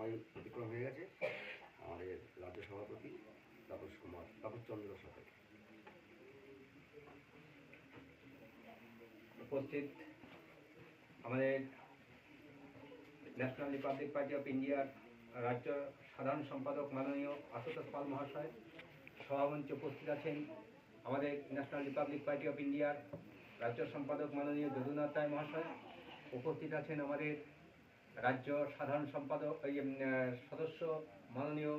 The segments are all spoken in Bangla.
সময় অতিক্রম হয়ে গেছে। আমাদের রাজ্য সভাপতি তাপস চন্দ্র সরকার। উপস্থিত আমাদের ন্যাশনাল রিপাবলিক পার্টি অফ ইন্ডিয়ার রাজ্য সাধারণ সম্পাদক মাননীয় আশুতোষ পাল মহাশয়, সভামঞ্চে উপস্থিত আছেন আমাদের ন্যাশনাল রিপাবলিক পার্টি অফ ইন্ডিয়ার রাজ্য সম্পাদক মাননীয় যদুনাথ রায় মহাশয়, উপস্থিত আছেন আমাদের রাজ্য সাধারণ সম্পাদক সদস্য মাননীয়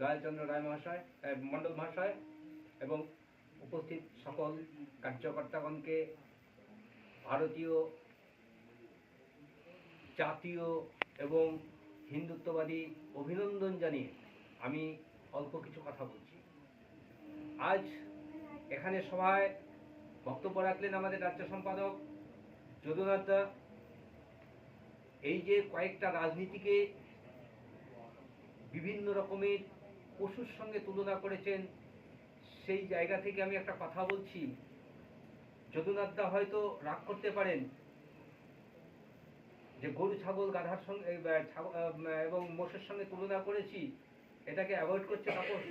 দয়ালচন্দ্র রায় মহাশয় মণ্ডল মহাশয়, এবং উপস্থিত সকল কার্যকর্তাগণকে ভারতীয়, জাতীয় এবং হিন্দুত্ববাদী অভিনন্দন জানিয়ে আমি অল্প কিছু কথা বলছি। আজ এখানে সভায় বক্তব্য রাখলেন আমাদের রাজ্য সম্পাদক যদুনাথ দা। এই যে কয়েকটা রাজনীতিকে বিভিন্ন রকমের পশুর সঙ্গে তুলনা করেছেন, সেই জায়গা থেকে আমি একটা কথা বলছি। যদুনাথ দা হয়তো রাগ করতে পারেন যে গরু ছাগল গাধার সঙ্গে এবং মোষের সঙ্গে তুলনা করেছি, এটাকে অ্যাভয়েড করছে তাপস।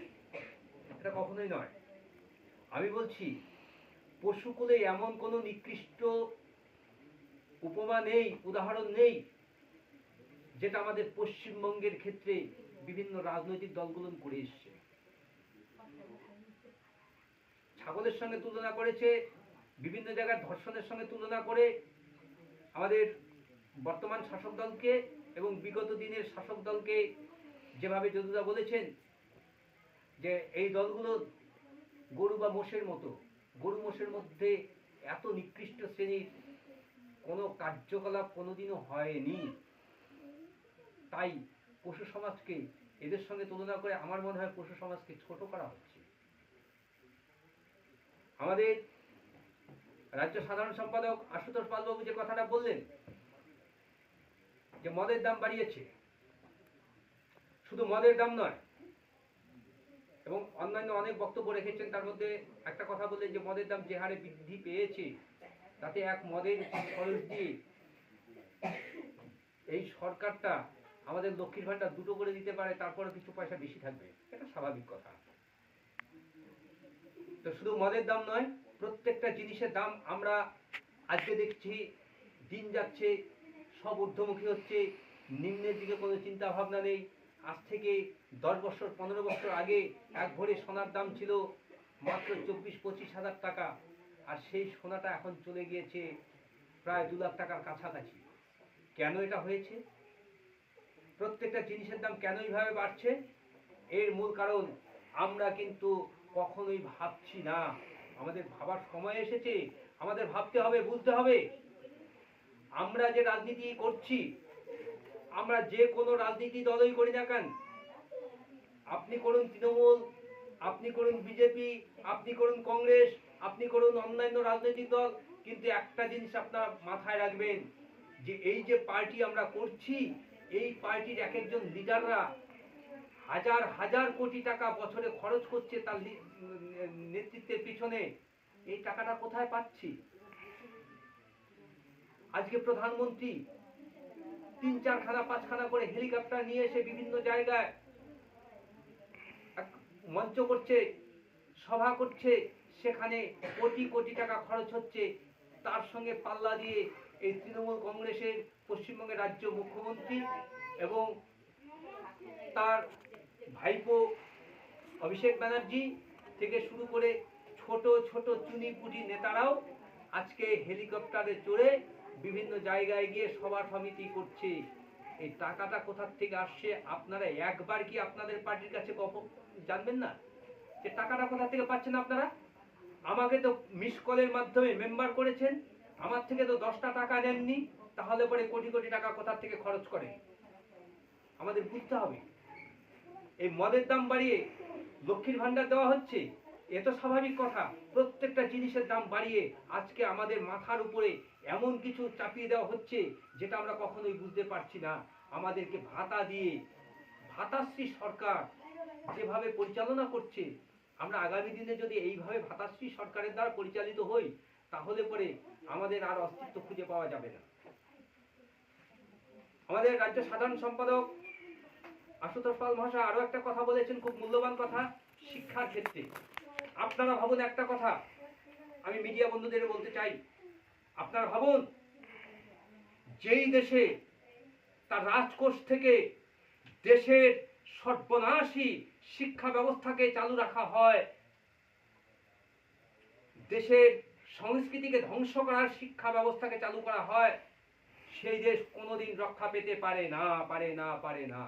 এটা কখনোই নয়। আমি বলছি পশুকুলে এমন কোনো নিকৃষ্ট উপমা নেই, উদাহরণ নেই, যেটা আমাদের পশ্চিমবঙ্গের ক্ষেত্রে বিভিন্ন রাজনৈতিক দলগুলো করে এসছে। ছাগলের সঙ্গে তুলনা করেছে, বিভিন্ন জায়গায় ধর্ষণের সঙ্গে তুলনা করে আমাদের বর্তমান শাসক দলকে এবং বিগত দিনের শাসক দলকে যেভাবে যদুদা বলেছেন যে এই দলগুলো গরু বা মোষের মতো। গরু মোষের মধ্যে এত নিকৃষ্ট শ্রেণীর কোনো কার্যকলাপ কোনোদিনও হয়নি। তাই পশু সমাজকে এদের সঙ্গে তুলনা করে আমার মনে হয় পশু সমাজকে ছোট করা হচ্ছে। আমাদের রাজ্য সাধারণ সম্পাদক আশুতোষ পালবাবু যে কথাটা বললেন যে মদের দাম বাড়িয়েছে, শুধু মদের দাম নয়, এবং অন্যান্য অনেক বক্তব্য রেখেছেন। তার মধ্যে একটা কথা বললেন যে মদের দাম যে হারে বৃদ্ধি পেয়েছে, তাতে এক মদের খরচ দিয়ে এই সরকারটা আমাদের লক্ষ্মীর ভাণ্ডার দুটো করে দিতে পারে, তারপরে কিছু পয়সা বেশি থাকবে। এটা স্বাভাবিক কথা। তো শুধু মদের দাম নয়, প্রত্যেকটা জিনিসের দাম আমরা আজকে দেখছি দিন যাচ্ছে সব ঊর্ধ্বমুখী হচ্ছে। নিম্নের দিকে কোনো চিন্তা ভাবনা নেই। আজ থেকে 10 বছর 15 বছর আগে এক ভরি সোনার দাম ছিল মাত্র 24-25 হাজার টাকা, আর সেই সোনাটা এখন চলে গিয়েছে প্রায় 2 লাখ টাকার কাছাকাছি। কেন এটা হয়েছে? প্রত্যেকটা জিনিসের দাম কেন এইভাবে বাড়ছে? এর মূল কারণ আমরা কিন্তু কখনোই ভাবছি না। আমাদের ভাবার সময় এসেছে, আমাদের ভাবতে হবে, বুঝতে হবে। আমরা যে রাজনীতি করছি, আমরা যে কোনো রাজনীতি দলই করি না কেন, আপনি করুন তৃণমূল, আপনি করুন বিজেপি, আপনি করুন কংগ্রেস, আপনি করুন অন্যান্য রাজনৈতিক দল, কিন্তু একটা জিনিস আপনারা মাথায় রাখবেন যে এই যে পার্টি আমরা করছি, এই পার্টির এক একজন লিডাররা হাজার হাজার কোটি টাকা বছরে খরচ করছে তার নেতৃত্বের পিছনে। এই টাকাটা কোথায় পাচ্ছি? আজকে প্রধানমন্ত্রী 3-4 খানা 5 খানা করে হেলিকপ্টার নিয়ে এসে বিভিন্ন জায়গায় মঞ্চ করছে, সভা করছে, সেখানে কোটি কোটি টাকা খরচ হচ্ছে। তার সঙ্গে পাল্লা দিয়ে এই তৃণমূল কংগ্রেসের পশ্চিমবঙ্গের রাজ্য মুখ্যমন্ত্রী এবং তার ভাইপো অভিষেক ব্যানার্জি থেকে শুরু করে ছোট ছোট চুনিপুটি নেতারাও আজকে হেলিকপ্টারে চড়ে বিভিন্ন জায়গায় গিয়ে সভা সমিতি করছে। এই টাকাটা কোথা থেকে আসছে আপনারা একবার কি আপনাদের পার্টির কাছে জানবেন না যে টাকাটা কোথা থেকে পাচ্ছেন আপনারা? আমাকে তো মিস কলের মাধ্যমে মেম্বার করেছেন, আমার থেকে তো 10টা টাকা নেননি, তাহলে পরে কোটি কোটি টাকা কোথা থেকে খরচ করেন? আমাদের বুঝতে হবে। এই মদের দাম বাড়িয়ে লক্ষ্মীর ভাণ্ডার দেওয়া হচ্ছে, এ তো স্বাভাবিক কথা। প্রত্যেকটা জিনিসের দাম বাড়িয়ে আজকে আমাদের মাথার উপরে এমন কিছু চাপিয়ে দেওয়া হচ্ছে যেটা আমরা কখনোই বুঝতে পারছি না। আমাদেরকে ভাতা দিয়ে ভাতাশ্রী সরকার যেভাবে পরিচালনা করছে, আমরা আগামী দিনে যদি এইভাবে ভাতাশ্রী সরকারের দ্বারা পরিচালিত হই, তাহলে পরে আমাদের আর অস্তিত্ব খুঁজে পাওয়া যাবে না। আমাদের রাজ্য সাধারণ সম্পাদক আশুতোষ পাল মহাশয় আরো একটা কথা বলেছেন, খুব মূল্যবান কথা, শিক্ষার ক্ষেত্রে। আপনারা ভাবুন একটা কথা, আমি মিডিয়া বন্ধুদের বলতে চাই, আপনারা ভাবুন, যেই দেশে তার রাজকোষ থেকে দেশের সর্বনাশী শিক্ষা ব্যবস্থাকে চালু রাখা হয়, দেশের সংস্কৃতিকে ধ্বংস করার শিক্ষা ব্যবস্থাকে চালু করা হয়, সেই দেশ কোনোদিন রক্ষা পেতে পারে না, পারে না, পারে না।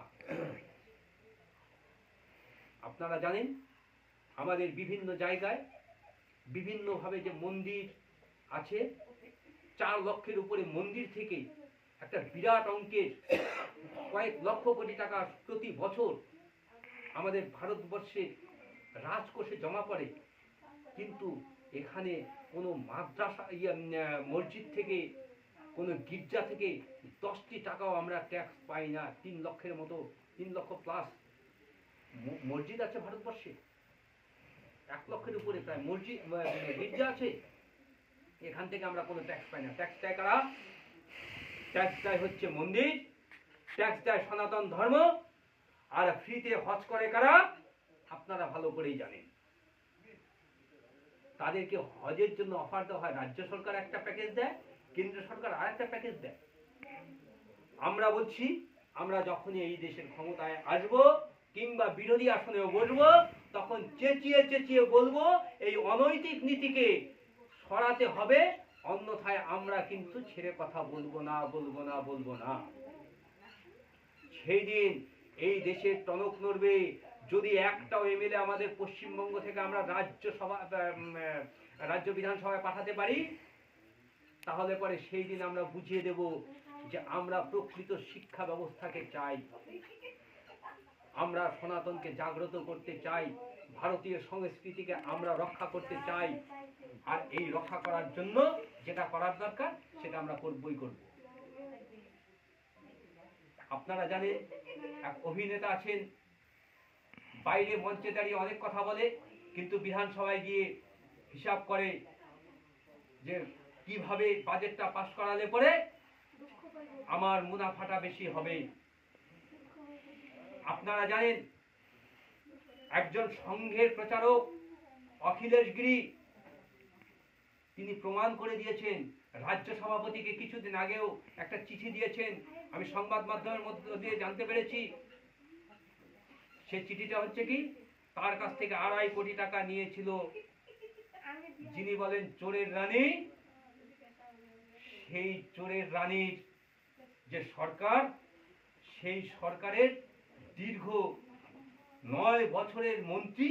আপনারা জানেন আমাদের বিভিন্ন জায়গায় বিভিন্নভাবে যে মন্দির আছে, 4 লক্ষের উপরে মন্দির থেকে একটা বিরাট অঙ্কের কয়েক লক্ষ কোটি টাকা প্রতি বছর আমাদের ভারতবর্ষে রাজকোষে জমা পড়ে, কিন্তু এখানে কোনো মাদ্রাসা মসজিদ থেকে, কোনো গির্জা থেকে 10টি টাকাও আমরা ট্যাক্স পাই না। 3 লক্ষের মতো, 3 লক্ষ প্লাস মসজিদ আছে ভারতবর্ষে, 1 লক্ষের উপরে প্রায় মসজিদ গির্জা আছে, এখান থেকে আমরা কোনো ট্যাক্স পাই না। ট্যাক্স দেয় কারা? ট্যাক্স দেয় হচ্ছে মন্দির, ট্যাক্স দেয় সনাতন ধর্ম, আর ফ্রিতে হজ করে কারা? আপনারা ভালো করেই জানেন। তাদেরকে হজের জন্য অফার দেওয়া হয়, রাজ্য সরকার একটা প্যাকেজ দেয়, কেন্দ্র সরকার আর একটা প্যাকেজ দেয়। আমরা বলছি, আমরা যখনই এই দেশের ক্ষমতায় আসব কিংবা বিরোধী আসনেও বসবো, তখন চেঁচিয়ে চেঁচিয়ে বলবো এই অনৈতিক নীতিকে সরাতে হবে, অন্যথায় আমরা কিন্তু ছেড়ে কথা বলবো না, বলবো না, বলবো না। সেই দিন এই দেশের টনক নড়বে যদি একটাও এমএলএ আমাদের পশ্চিমবঙ্গ থেকে আমরা রাজ্য বিধানসভায় পাঠাতে পারি, তাহলে পরে সেই দিন আমরা বুঝিয়ে দেব যে আমরা প্রকৃত শিক্ষা ব্যবস্থাকে চাই, আমরা সনাতনকে জাগ্রত করতে চাই, ভারতীয় সংস্কৃতিকে আমরা রক্ষা করতে চাই, আর এই রক্ষা করার জন্য যেটা করার দরকার সেটা আমরা করবই করব। আপনারা জানেন এক অভিনেতা আছেন, বাইরে মঞ্চে দাঁড়িয়ে অনেক কথা বলে, কিন্তু বিধানসভায় গিয়ে হিসাব করে যে কিভাবে বাজেটটা পাস করালে পরে আমার মুনাফাটা বেশি হবে। আপনারা জানেন একজন সংঘের প্রচারক অখিলেশ গিরি, তিনি প্রমাণ করে দিয়েছেন, রাজ্য সভাপতিকে কিছুদিন আগেও একটা চিঠি দিয়েছেন, আমি সংবাদ মাধ্যমের মধ্য দিয়ে জানতে পেরেছি। সেই চিঠিটা হচ্ছে কি, তার কাছ থেকে 2.5 কোটি টাকা নিয়েছিল যিনি বলেন চোরের রানী, সেই চোরের রানীর যে সরকার, সেই সরকারের দীর্ঘ 9 বছরের মন্ত্রী,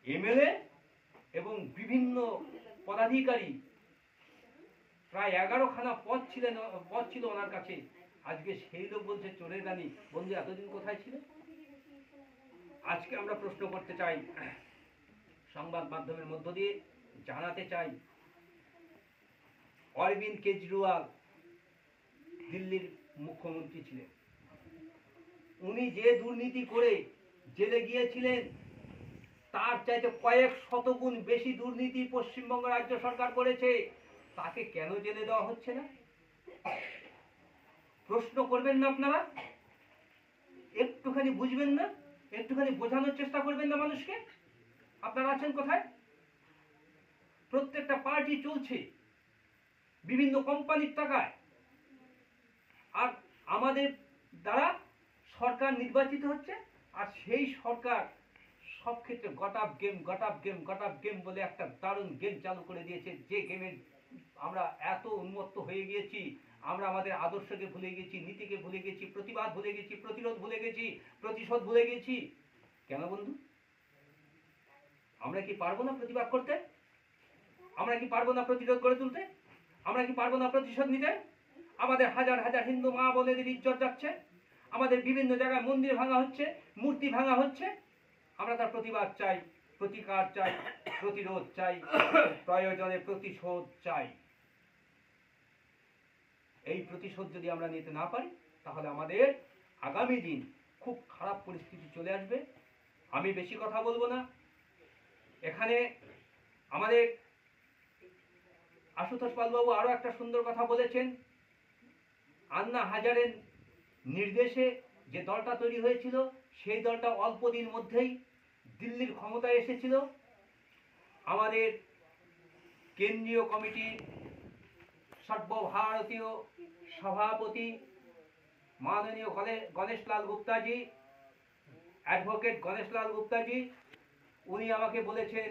এমএলএ এবং বিভিন্ন পদাধিকারী, প্রায় 11খানা পদ ছিল ওনার কাছে। আজকে সেই লোক বলছে চোরের রানী। বন্ধু, এতদিন কোথায় ছিল? আজকে আমরা প্রশ্ন করতে চাই, সংবাদ মাধ্যমের মধ্য দিয়ে জানাতে চাই, অরবিন্দ কেজরিওয়াল দিল্লির মুখ্যমন্ত্রী ছিলেন, উনি যে দুর্নীতি করে জেলে গিয়েছিলেন তার চাইতে কয়েক শতগুণ বেশি দুর্নীতি পশ্চিমবঙ্গ রাজ্য সরকার করেছে। তাকে কেন জেলে দেওয়া হচ্ছে না? প্রশ্ন করবেন না আপনারা? একটুখানি বুঝবেন না? একটুখানি বোঝানোর চেষ্টা করবেন না মানুষকে? আপনারা আছেন কোথায়? প্রত্যেকটা পার্টি চলছে বিভিন্ন কোম্পানির টাকায়, আর আমাদের দ্বারা সরকার নির্বাচিত হচ্ছে, আর সেই সরকার সব ক্ষেত্রে গট আপ গেম বলে একটা দারুণ গেম চালু করে দিয়েছে, যে গেমের আমরা এত উন্মত্ত হয়ে গিয়েছি, আমরা আমাদের আদর্শকে ভুলে গেছি, নীতিকে ভুলে গেছি, প্রতিবাদ ভুলে গেছি, প্রতিরোধ ভুলে গেছি, প্রতিশোধ ভুলে গেছি। কেন বন্ধু? আমরা কি পারবো না প্রতিবাদ করতে? আমরা কি পারবো না প্রতিরোধ করে তুলতে? আমরা কি পারবো না প্রতিশোধ নিতে? আমাদের হাজার হাজার হিন্দু মা বোনেদের ইজ্জত যাচ্ছে, আমাদের বিভিন্ন জায়গায় মন্দির ভাঙা হচ্ছে, মূর্তি ভাঙা হচ্ছে, আমরা তার প্রতিবাদ চাই, প্রতিকার চাই, প্রতিরোধ চাই, প্রয়োজনে প্রতিশোধ চাই। এই প্রতিশোধ যদি আমরা নিতে না পারি, তাহলে আমাদের আগামী দিন খুব খারাপ পরিস্থিতি চলে আসবে। আমি বেশি কথা বলবো না। এখানে আমাদের আশুতোষ পালবাবু আরো একটা সুন্দর কথা বলেছেন, আন্না হাজারের নির্দেশে যে দলটা তৈরি হয়েছিল সেই দলটা অল্প দিন মধ্যেই দিল্লির ক্ষমতায় এসেছিল। আমাদের কেন্দ্রীয় কমিটির সর্বভারতীয় সভাপতি মাননীয় গণেশলাল গুপ্তাজি, অ্যাডভোকেট গণেশলাল গুপ্তাজি, উনি আমাকে বলেছেন,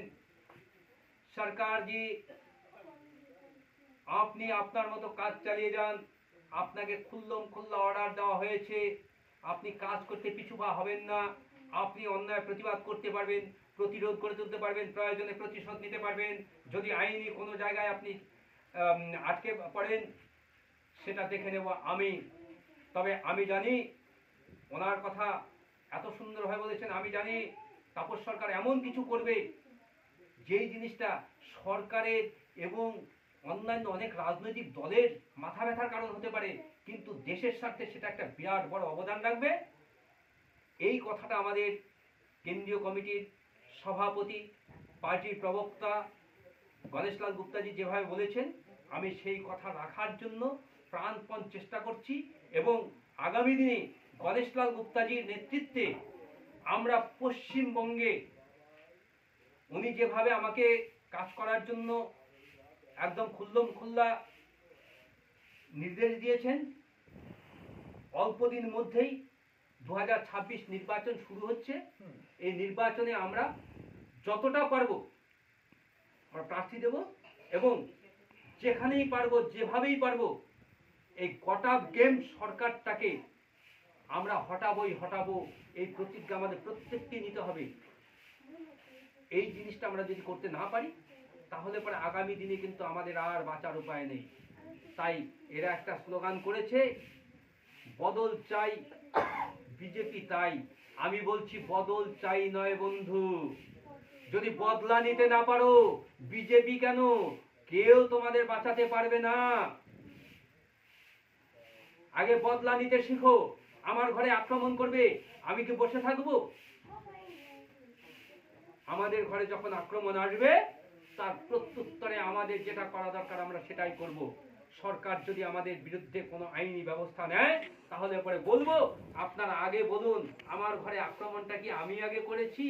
সরকারজি আপনি আপনার মতো কাজ চালিয়ে যান, আপনাকে খুল্লম খুল্লা অর্ডার দেওয়া হয়েছে, আপনি কাজ করতে পিছু পা হবেন না, আপনি অন্যায় প্রতিবাদ করতে পারবেন, প্রতিরোধ করে তুলতে পারবেন, প্রয়োজনে প্রতিশোধ নিতে পারবেন, যদি আইনি কোনো জায়গায় আপনি আটকে পড়েন সেটা দেখে নেব আমি। তবে আমি জানি ওনার কথা এত সুন্দরভাবে বলেছেন, আমি জানি তাপস সরকার এমন কিছু করবে যেই জিনিসটা সরকারের এবং অন্যান্য অনেক রাজনৈতিক দলের মাথা ব্যথার কারণ হতে পারে, কিন্তু দেশের স্বার্থে সেটা একটা বিরাট বড় অবদান রাখবে। এই কথাটা আমাদের কেন্দ্রীয় কমিটির সভাপতি, পার্টির প্রবক্তা গণেশলাল গুপ্তাজি যেভাবে বলেছেন, আমি সেই কথা রাখার জন্য প্রাণপণ চেষ্টা করছি এবং আগামী দিনে গণেশলাল গুপ্তাজির নেতৃত্বে আমরা পশ্চিমবঙ্গে উনি যেভাবে আমাকে কাজ করার জন্য একদম খুল্লম খুল্লা নির্দেশ দিয়েছেন, অল্প দিন মধ্যেই 2026 নির্বাচন শুরু হচ্ছে। এই নির্বাচনে আমরা যতটা পারবো আমরা প্রার্থী দেব এবং যেখানেই পারবো যেভাবেই পারবো এই গোটা গেম সরকারটাকে আমরা হটাবো। এই প্রতিজ্ঞা আমাদের প্রত্যেককে নিতে হবে। এই জিনিসটা আমরা যদি করতে না পারি তাহলে পরে আগামী দিনে কিন্তু আমাদের আর বাঁচার উপায় নেই। তাই এরা একটা স্লোগান করেছে, বদল চাই বিজেপি তাই। আমি বলছি বদল চাই নয় বন্ধু, যদি বদলা নিতে না পারো বিজেপি কেন, কেউ তোমাদের বাঁচাতে পারবে না। আগে বদলা নিতে শিখো। আমার ঘরে আক্রমণ করবে, আমি কি বসে থাকবো? আমাদের ঘরে যখন আক্রমণ আসবে তার প্রত্যুত্তরে আমাদের যেটা করা দরকার আমরা সেটাই করব। সরকার যদি আমাদের বিরুদ্ধে কোনো আইনি ব্যবস্থা নেয় তাহলে পরে বলবো, আপনারা আগে বলুন আমার ঘরে আক্রমণটা কি আমি আগে করেছি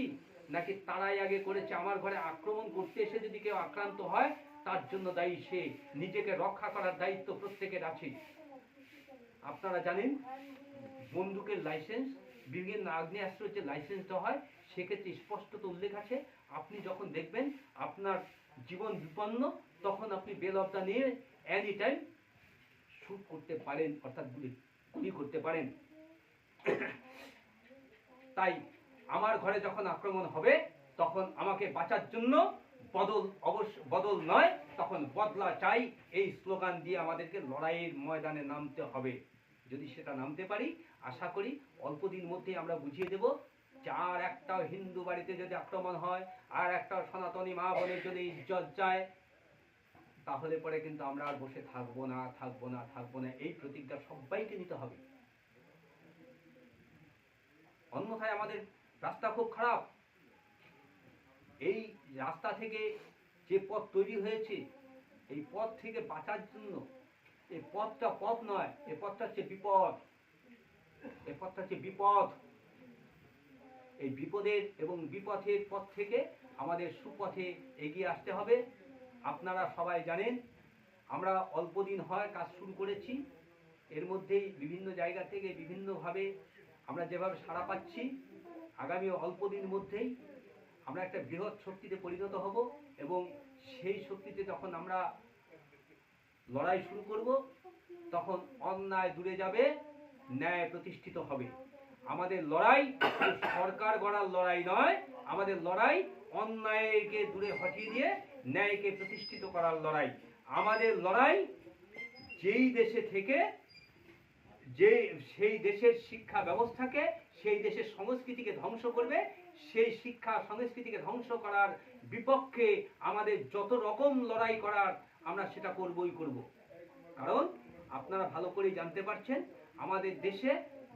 নাকি তারাই আগে করেছে। আমার ঘরে আক্রমণ করতে এসে যদি কেউ আক্রান্ত হয় তার জন্য দায়ী সে, নিজেকে রক্ষা করার দায়িত্ব প্রত্যেকের আছে। আপনারা জানেন বন্দুকের লাইসেন্স, বিভিন্ন আগ্নেয়াস্ত্রের যে লাইসেন্সটা হয় সেক্ষেত্রে স্পষ্টত উল্লেখ আছে, আপনি যখন দেখবেন আপনার জীবন বিপন্ন তখন আপনি বেল অফ দ্য নিয়ে এনি টাইম শুট করতে পারেন, অর্থাৎ গুলি করতে পারেন। তাই আমার ঘরে যখন আক্রমণ হবে তখন আমাকে বাঁচার জন্য বদল নয়, তখন বদলা চাই, এই স্লোগান দিয়ে আমাদেরকে লড়াইয়ের ময়দানে নামতে হবে। যদি সেটা নামতে পারি আশা করি অল্প দিন মধ্যেই আমরা বুঝিয়ে দেব যে আর একটাও হিন্দু বাড়িতে যদি আক্রমণ হয়, আর একটাও সনাতনী মা বোনের যদি ইজ্জত যায়, তাহলে পরে কিন্তু আমরা আর বসে থাকবো না। এই প্রতিজ্ঞা সবাইকে নিতে হবে। অন্যথায় আমাদের রাস্তা খুব খারাপ। এই রাস্তা থেকে যে পথ তৈরি হয়েছে এই পথ থেকে বাঁচার জন্য, এই পথটা পথ নয়, এই পথটা হচ্ছে বিপদ। এই বিপদের এবং বিপথের পথ থেকে আমাদের সুপথে এগিয়ে আসতে হবে। আপনারা সবাই জানেন আমরা অল্প দিন হয় কাজ শুরু করেছি, এর মধ্যেই বিভিন্ন জায়গা থেকে বিভিন্নভাবে আমরা যেভাবে সাড়া পাচ্ছি, আগামী অল্প দিন মধ্যেই আমরা একটা বৃহৎ শক্তিতে পরিণত হব এবং সেই শক্তিতে যখন আমরা লড়াই শুরু করব তখন অন্যায় দূরে যাবে, ন্যায় প্রতিষ্ঠিত হবে। আমাদের লড়াই সরকার গড়ার লড়াই নয়, আমাদের লড়াই অন্যায়কে দূরে হটিয়ে দিয়ে ন্যায়কে প্রতিষ্ঠিত করার লড়াই। আমাদের লড়াই যেই দেশে থেকে সেই দেশের শিক্ষা ব্যবস্থাকে, সেই দেশের সংস্কৃতিকে ধ্বংস করবে, সেই শিক্ষা সংস্কৃতিকে ধ্বংস করার বিপক্ষে আমাদের যত রকম লড়াই করার আমরা সেটা করবই করব। কারণ আপনারা ভালো করেই জানতে পারছেন আমাদের দেশে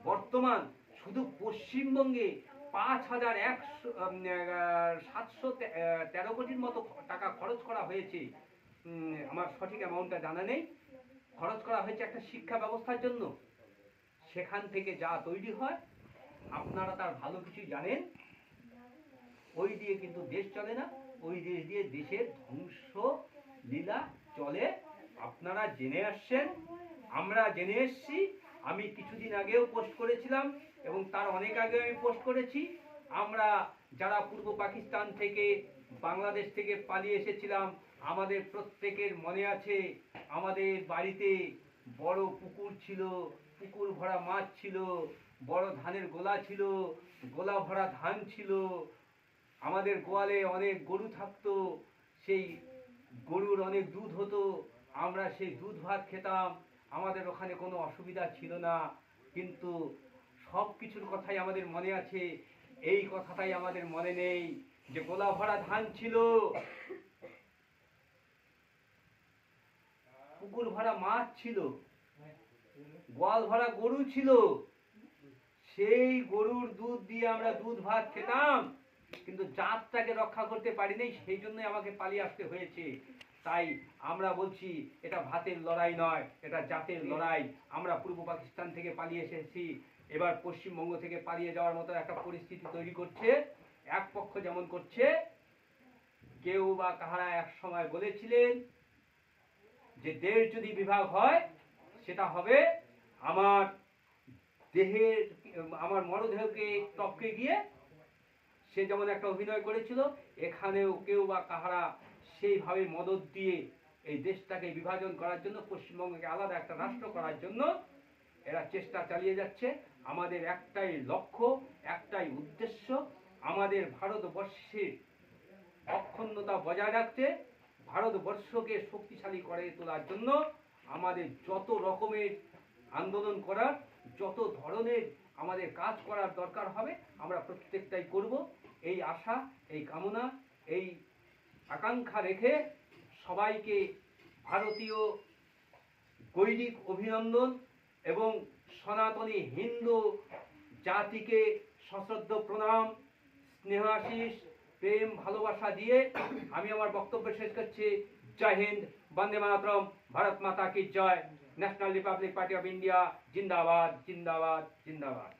বর্তমান শুধু পশ্চিমবঙ্গে 5,713 কোটির মতো টাকা খরচ করা হয়েছে। আমার সঠিক অ্যামাউন্টটা জানা নেই। খরচ করা হয়েছে একটা শিক্ষা ব্যবস্থার জন্য। সেখান থেকে যা তৈরি হয় আপনারা তার ভালো কিছু জানেন। ওই দিয়ে কিন্তু দেশ চলে না, ওই দেশ দিয়ে দেশের ধ্বংস লীলা চলে। আপনারা জেনে আসছেন, আমরা জেনে এসছি। আমি কিছুদিন আগেও পোস্ট করেছিলাম এবং তার অনেক আগে আমি পোস্ট করেছি। আমরা যারা পূর্ব পাকিস্তান থেকে বাংলাদেশ থেকে পালিয়ে এসেছিলাম, আমাদের প্রত্যেকের মনে আছে আমাদের বাড়িতে বড় পুকুর ছিল, পুকুর ভরা মাছ ছিল, বড় ধানের গোলা ছিল, গোলা ভরা ধান ছিল, আমাদের গোয়ালে অনেক গরু থাকতো, সেই গরুর অনেক দুধ হতো, আমরা সেই দুধ ভাত খেতাম, আমাদের ওখানে কোনো অসুবিধা ছিল না। কিন্তু সব কিছুর কথাই আমাদের মনে আছে, এই কথাটাই আমাদের মনে নেই যে গোলা ভরা ধান ছিল, পুকুর ভরা মাছ ছিল, গোয়াল ভরা গরু ছিল, সেই গরুর দুধ দিয়ে আমরা দুধ ভাত খেতাম। কিন্তু জাতটাকে রক্ষা করতে পারিনি, সেই জন্যই আমাকে পালিয়ে আসতে হয়েছে। তাই আমরা বলছি এটা ভাতের লড়াই নয়, এটা জাতের লড়াই। আমরা পূর্ব পাকিস্তান থেকে পালিয়ে এসেছি, এবার পশ্চিমবঙ্গ থেকে পালিয়ে যাওয়ার মতো একটা পরিস্থিতি তৈরি করছে। এক পক্ষ যেমন করছে, কেউ বা কাহারা এক সময় বলেছিলেন যে দেশ যদি বিভাগ হয় সেটা হবে আমার দেহের, আমার মরদেহকে টপকে গিয়ে, সে যেমন একটা অভিনয় করেছিল, এখানেও কেউ বা কাহারা সেইভাবে মদত দিয়ে এই দেশটাকে বিভাজন করার জন্য, পশ্চিমবঙ্গকে আলাদা একটা রাষ্ট্র করার জন্য এরা চেষ্টা চালিয়ে যাচ্ছে। আমাদের একটাই লক্ষ্য, একটাই উদ্দেশ্য, আমাদের ভারতবর্ষের অখণ্ডতা বজায় রাখতে, ভারতবর্ষকে শক্তিশালী করে তোলার জন্য আমাদের যত রকমের আন্দোলন করার, যত ধরনের আমাদের কাজ করার দরকার হবে, আমরা প্রত্যেকটাই করব। এই আশা, এই কামনা, এই আকাঙ্ক্ষা রেখে সবাইকে ভারতীয় গৈরিক অভিনন্দন এবং সনাতনী হিন্দু জাতিকে সশ্রদ্ধ প্রণাম, স্নেহাশিস, প্রেম ভালোবাসা দিয়ে আমি আমার বক্তব্য শেষ করছি। জয় হিন্দ, বন্দে মাতরম, ভারত মাতা কি জয়, national republic party of India জিন্দাবাদ, জিন্দাবাদ, জিন্দাবাদ।